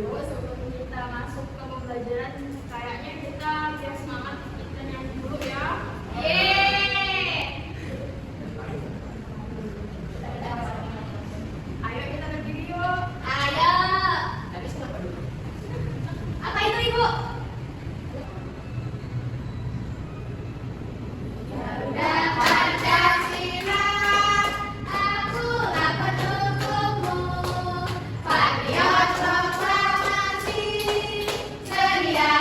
dulu sebelum kita masuk ke pembelajaran. Kayaknya kita biar semangat, kita nyanyi dulu ya. Yeay! Ayo kita berdiri yuk. Ayo. Habis apa dulu? Apa itu, Ibu? Garuda Pancasila, akulah pendukungmu. Patriot proklamasi, sedia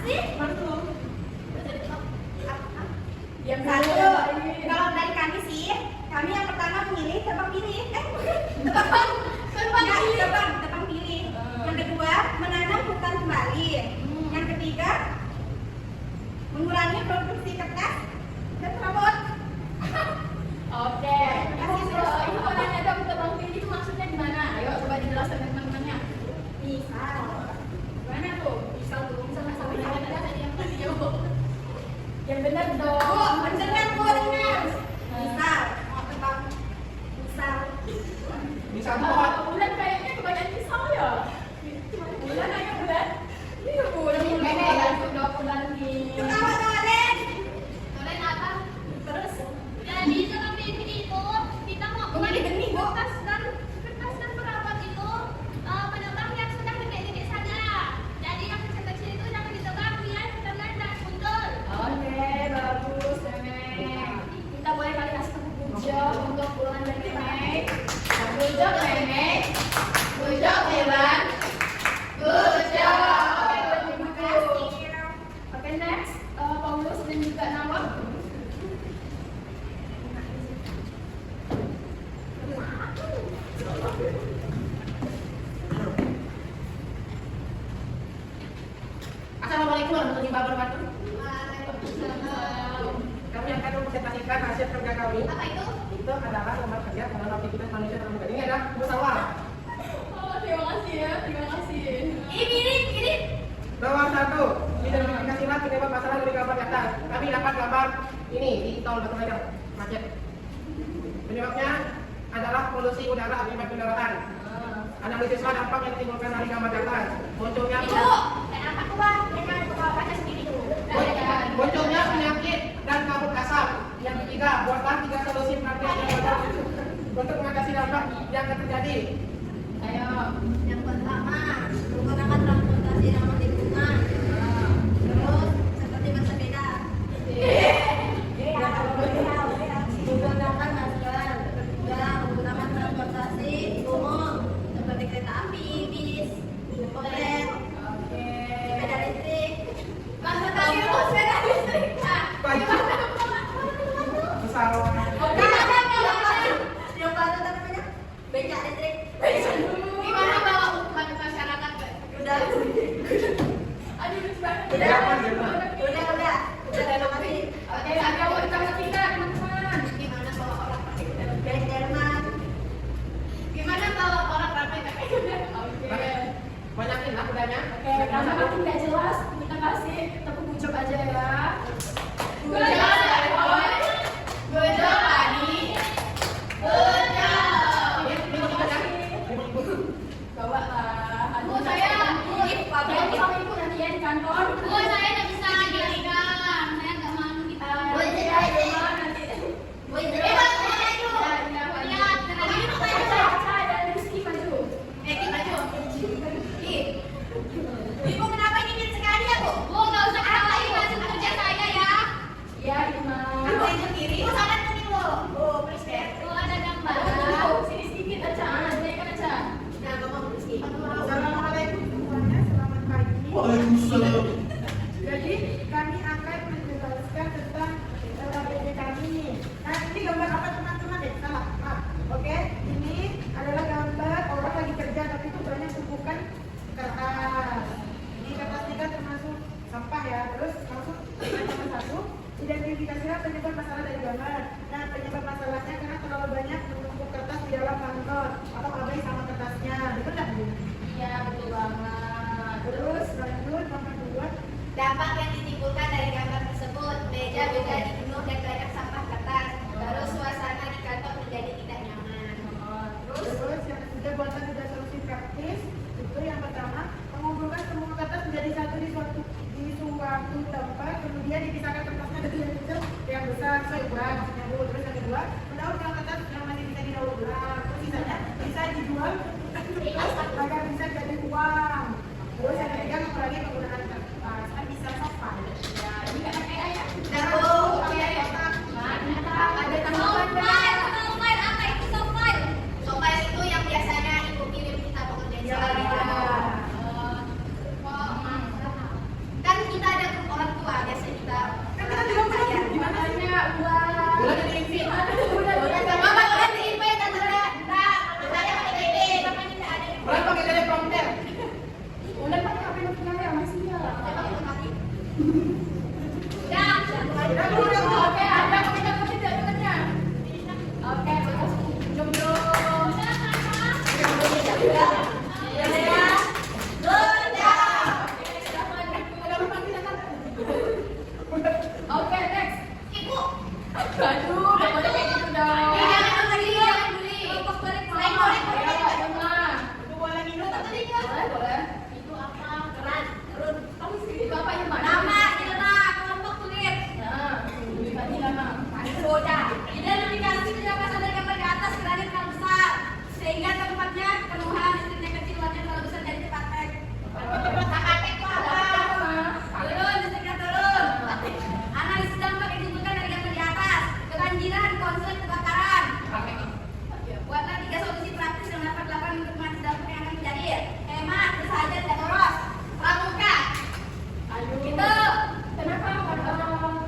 sih? Mantul. Yang satu. Kalau dari kami sih, kami yang pertama memilih tebang pilih. Tebang pilih. Yang kedua, menanam hutan kembali. Yang ketiga, mengurangi produksi kertas dan perabot. Oke. Itu kalau ada tebang pilih itu maksudnya gimana? Ayo coba dijelaskan ke teman-temannya. Misal, Gimana tuh? Misal tuh, misalnya sampai ada tadi yang tadi ya, Bu. Yang benar dong. bener kan Bu, dengar. Misal, mau tebang, misal. Bisa buat. Bulan kayaknya kebanyakan misal ya. Bulan ayo bulan. Iya bulan. Bulan nih. Ketawa Noren. Kalian apa? Terus, Jadi tebang pilih itu kita mau memilih benih Bu. kertas dan perabot itu menebang yang sudah gede-gede saja. Jadi yang kecil-kecil itu jangan ditebang biar benar-benar dan mundur. Oke, bagus Nenek. Kita boleh kali kasih tepuk puja untuk bulan dari Nenek. Puja Nenek. Puja Bulan. Puja. Oke, terima kasih. Oke, next Paulus dan juga Nawang. Assalamualaikum warahmatullahi wabarakatuh. Waalaikumsalam. Kami akan mempresentasikan hasil kerja kami. Apa itu? Itu adalah lembar kerja dalam aktivitas manusia dalam negeri. Ini adalah musyawarah. Oh, terima kasih ya, terima kasih. Ini. Nomor 1, identifikasilah penyebab masalah dari gambar di atas. Kami dapat gambar ini di tol Batu Hajar, macet. Penyebabnya adalah polusi udara akibat kendaraan. Analisislah dampak yang ditimbulkan dari gambar di atas. Munculnya Kenapa Pak? Jangan baca sendiri dulu. munculnya penyakit dan kabut asap. Yang ketiga, buatlah 3 solusi praktis yang dapat untuk mengatasi dampak yang akan terjadi. Ayo. Yang pertama, menggunakan transportasi ramah lingkungan. Terus, seperti bersepeda. Menggunakan masker. Kedua, menggunakan transportasi umum seperti kereta api, bis, mobil, Oke. sepeda listrik. Masa tadi lu sepeda listrik? Pesawat. Yang apa namanya? Becak listrik. Gimana bawa hukuman ke masyarakat? Udah. Aduh, lucu banget. Udah, terima kasih. Oke, ada yang mau ditambah kita, teman-teman. Gimana kalau orang pakai Denderman? Gimana kalau orang ramai pakai Oke. Banyakin lah kudanya. Oke, karena makin nggak jelas, kita kasih tepuk ucap aja ya. Good job, everyone. Good job, Ani. Good job. Bawa lah. Bu, saya sama ibu nanti ya di kantor. Bu, saya nggak bisa dipegang. Saya nggak mau kita. Bu, saya di rumah nanti. Bu, lihat. Dan Rizky maju. Maju. Ibu kenapa dingin sekali ya Bu? Bu, nggak usah ketawa, ini masih kerja saya ya. Ya, Ima. Aku yang kiri. Bu, sana sini Bu. Bu, please ya. Bu, ada gambar. Sini sedikit aja, naikkan aja. Nah, ngomong Rizky. Assalamualaikum semuanya, selamat pagi. Waalaikumsalam. Jadi kami akan menjelaskan tentang KBD kami. Nah, ini gambar apa teman-teman? Salah, maaf. Oke, ini adalah gambar orang lagi kerja tapi itu banyak tumpukan kertas. Ini kertas ini kan termasuk sampah ya. Terus masuk nomor 1, identifikasilah penyebab masalah dari gambar. Nah, penyebab masalahnya karena terlalu banyak menumpuk kertas di dalam kantor atau abai sama kertasnya. Betul nggak Bu? Iya, betul banget. Terus lanjut nomor 2. Dampak yang ditimbulkan dari gambar tersebut, meja juga dipenuh dan banyak sampah kertas. Terus suasana di kantor menjadi tidak nyaman. Terus yang ketiga, buatlah 3 solusi praktis. Itu yang pertama, mengumpulkan semua kertas menjadi satu di suatu tempat, kemudian dipisahkan kertasnya dari yang kecil yang besar. Maksudnya Bu. Terus yang kedua, mendaur ulang kertas yang masih bisa didaur ulang. Terus sisanya bisa dijual agar bisa jadi uang. Terus yang ketiga, mengurangi penggunaan kertas. Kan bisa sopan. Ya, ini nggak pakai ayah. Nah, Bu, Oke. Mantap. Ada tambahan Sopai, nggak? sopai, apa itu sopai? Sopai itu yang biasanya ibu kirim kita pekerjaan Ya. sehari. Kan kita Oke, ada komite dekatnya. Oke, jom. Oke, next. Aduh, gak boleh kayak gitu dong. Lepas balik mana? Boleh minum? Boleh. Itu apa? Keran. Kamu sih. Itu apa yang mana? Nah, tadi lama. Sehingga tempatnya penuhan listriknya kecil, luarnya terlalu besar jadi patek. Patek itu apa? Turun, listriknya turun. Analisis dampak yang ditimbulkan dari gambar di atas: kebanjiran, konflik, kebakaran. Buatlah 3 solusi praktis yang dapat dilakukan untuk mengatasi dampak yang akan terjadi. Hemat, bersahaja, tidak boros. Pramuka. Itu. Kenapa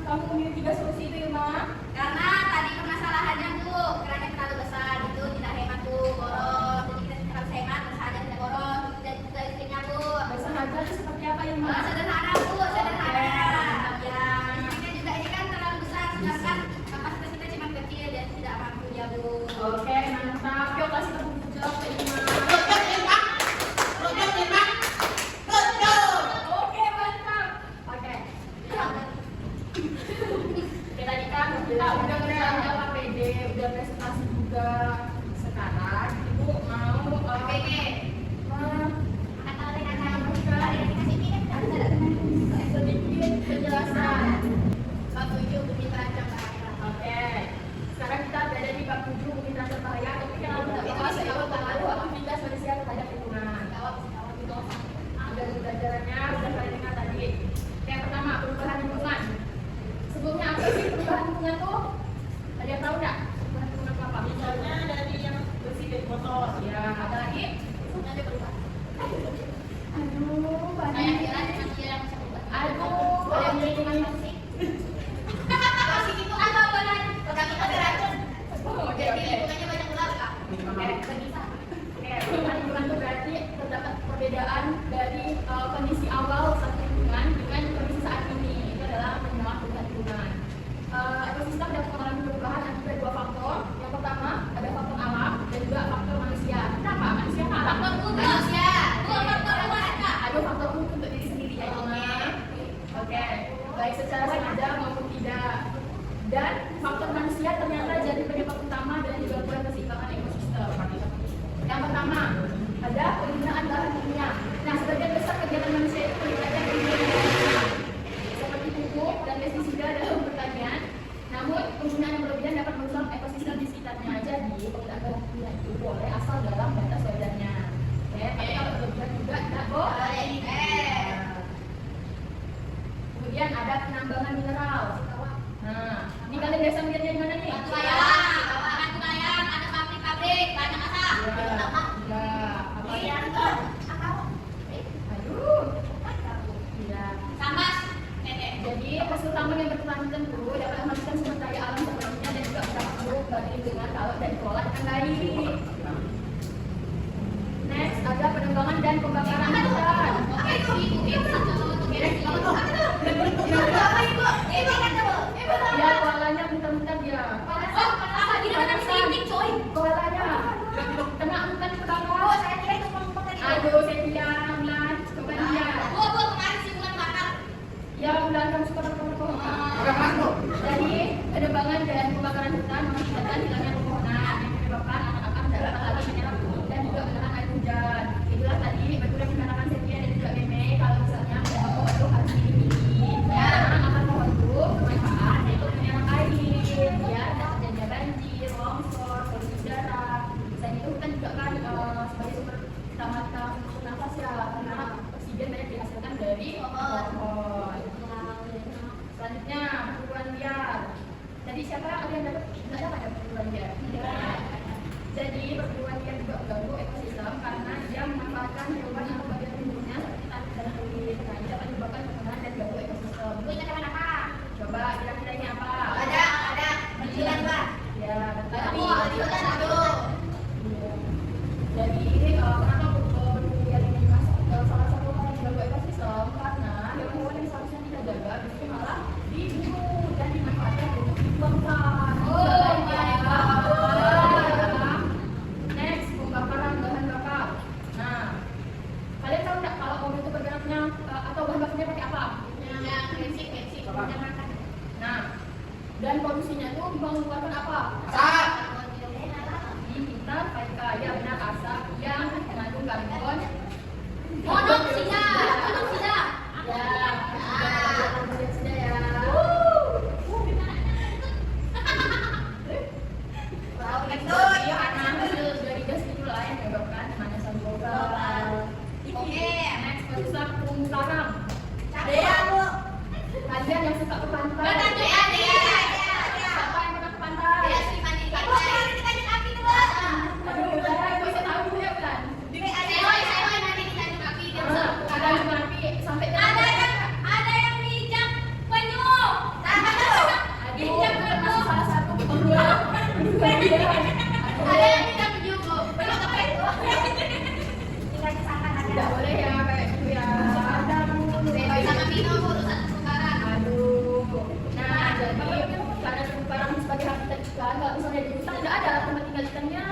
kamu memilih 3 solusi itu, Irma? Karena tadi permasalahannya tuh kerannya terlalu besar, itu tidak hemat tuh, boros. Jadi kita harus hemat, bersahaja, tidak boros. Dan listriknya tuh Bersahaja itu seperti apa, Irma? sederhana bu, sederhana. Ya, listriknya juga ini kan terlalu besar, sedangkan kapasitas kita cuma kecil dan tidak mampu ya bu. Oke, mantap. Yuk kasih tepuk jawab ke Irma. Oke, mantap. Oke. Oke, tadi kan kita udah jawab APD, udah presentasi juga. Sekarang Ibu mau sedikit penjelasan. Bab 7 bumi terancam bahaya. Oke. Sekarang kita berada di bab 7 bumi terancam bahaya. Tapi kalau tidak bahas lalu aktivitas manusia terhadap lingkungan. Udah pelajarannya, udah kalian dengar tadi. Yang pertama, perubahan lingkungan. Sebelumnya apa sih perubahan lingkungan tuh? Ada yang tahu nggak? Perubahan lingkungan itu apa? Misalnya dari yang bersih dari kotor. Ya, ada lagi? Ada berubah. Aduh, Kayak banyak. jalan manusia yang bisa berubah. Aduh, banyak lingkungan. Toksik itu apa buatan? Kalau kita beracun. Oke, Jadi oke. lingkungannya banyak ular kak. Oke, perubahan lingkungan itu berarti terdapat perbedaan dari kondisi awal satu lingkungan dengan kondisi saat ini. Itu adalah pengenalan perubahan lingkungan. Ekosistem dapat mengalami perubahan akibat 2 faktor. Yang pertama ada faktor alam dan juga faktor manusia. Kenapa? Manusia apa? Faktor Manusia. Bukan faktor luar kak. ada faktor untuk diri sendiri ya, Irma. Oke, baik secara sengaja maupun tidak. Dan faktor manusia ternyata jadi penyebab utama dan juga keseimbangan ekosistem. Yang pertama, ada penggunaan bahan kimia. Nah, sebagian besar kegiatan manusia itu melibatkan penggunaan bahan kimia seperti pupuk dan pestisida dalam pertanian. Namun, penggunaan yang berlebihan dapat merusak ekosistem di sekitarnya. Jadi, penggunaan bahan kimia itu boleh asal dalam batas wajarnya. Oke, tapi kalau berlebihan juga tidak boleh. Kemudian ada penambangan mineral. Nah, ini kalian biasa melihatnya di mana nih? Batu layang, ada pabrik-pabrik, banyak asap. Ya, apa ya? Aduh. Ya. Tambas. Tete. Jadi hasil tambang yang berkelanjutan dulu dapat menghasilkan sumber daya alam sepenuhnya dan juga berdampak buruk bagi lingkungan kalau tidak dikelola dengan baik. Next ada penambangan dan pembakaran hutan. Oke, ibu untuk beres. Apa ibu? Ibu kata bu. Ya, koalanya muntah-muntah dia. Apa di mana selidik coy? Koalanya kena hutan kebakar. Oh, saya kira itu kelompok tadi. Aduh, saya bilang, Lan, bukan dia. Bu, kemarin si bulan bakar. Ya, bulan kamu suka berpohon. Jadi, penebangan dan pembakaran hutan mengakibatkan hilangnya pepohonan yang menyebabkan anak-anak dalam hal menyerap dan juga menahan air hujan. Itulah tadi betul yang dikatakan Setia dan juga Meme kalau misalnya pohon itu harus dilindungi. Ya, karena akar pohon itu bermanfaat yaitu menyerap air, ya, dan terjadinya banjir, longsor, polusi udara. Selain itu kan juga kan sebagai sumber utama kita untuk nafas ya, karena oksigen banyak dihasilkan dari pohon. Selanjutnya perburuan liar. Jadi siapa ada yang dapat? Tidak dapat ya? kita jaga, itu malah dibunuh dan dimanfaatkan untuk dibakar. Oh my God. Next, pembakaran bahan bakar. Nah, kalian tahu nggak kalau mobil itu bergeraknya atau bahan bakarnya pakai apa? Yang basic. Yang makan. Nah, dan polusinya itu mengeluarkan apa? Asap. Kita kaya benar asap yang mengandung karbon Monoksida. ya. Sudah ya. Wow, itu. Iya, karena hasil dari gas itu lah yang menyebabkan pemanasan global. Oke. Next, merusak terumbu karang. Dea, Bu. Kalian yang suka ke pantai. Mana Dea? Siapa yang pernah ke pantai? Dea sering mandi di pantai. Api dulu. Aduh, udah, bisa tahu dulu ya kan? Sehoy mandi di Tanjung Api. Dia bisa Ada yang mati sampai ada yang bijak penyu. Aduh, masih salah satu kedua. Ada yang bijak penyu, Bu. Penyu apa itu? Tidak boleh ya kayak gitu ya. Sehoy sama Vino, Bu, urusan sekarang. Aduh. Nah, jadi karena terumbu karang sebagai habitat juga nggak bisa jadi hutan, nggak ada tempat tinggal ikannya.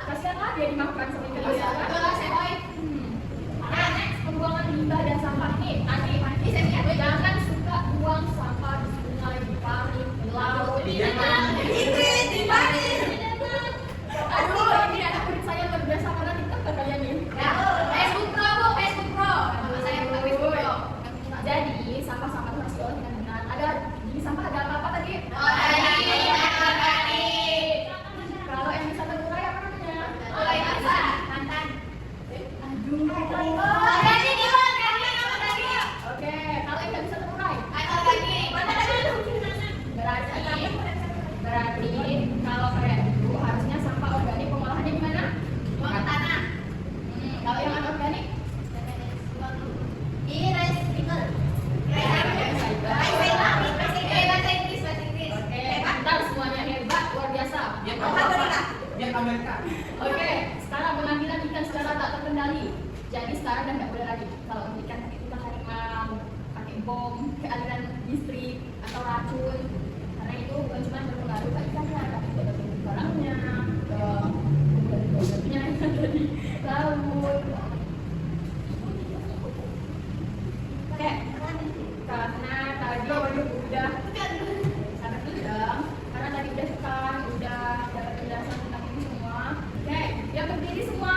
Kasihan lah dia dimakan sama ikan Betul, laut. Sehoy. Nah, next pembuangan limbah dan sampah nih. Tadi jangan suka buang sampah di sungai, di parit, di laut. Aduh, ini anak murid saya luar biasa karena TikTok kalian nih. Facebook Pro, Bu, Facebook Pro. Nama saya buka Facebook Pro. Jadi sampah-sampah itu harus diolah dengan benar. Ada di sampah ada apa tadi? Kalau yang bisa terurai apa namanya? Oke, kalau yang nggak bisa terurai, berarti kalau kayak gitu harusnya sampah organik pengolahannya gimana? Kalau yang anorganik, oke, ntar semuanya hebat, luar biasa. Dia Amerika. Oke, sekarang pengambilan ikan secara tak terkendali. Jadi sekarang udah nggak boleh lagi kalau ikan pakai ikan harimau, pakai bom, ke aliran listrik atau racun. Karena itu bukan cuma berpengaruh ke ikannya, tapi juga ke terumbu karangnya, ke tumbuhan-tumbuhannya yang ada di laut. Oke, karena tadi udah sangat udang, karena tadi udah kan, udah dapat penjelasan tentang ini semua. Oke, yang berdiri semua.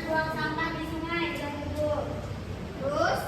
buang sampah di sungai tidak kubur. Terus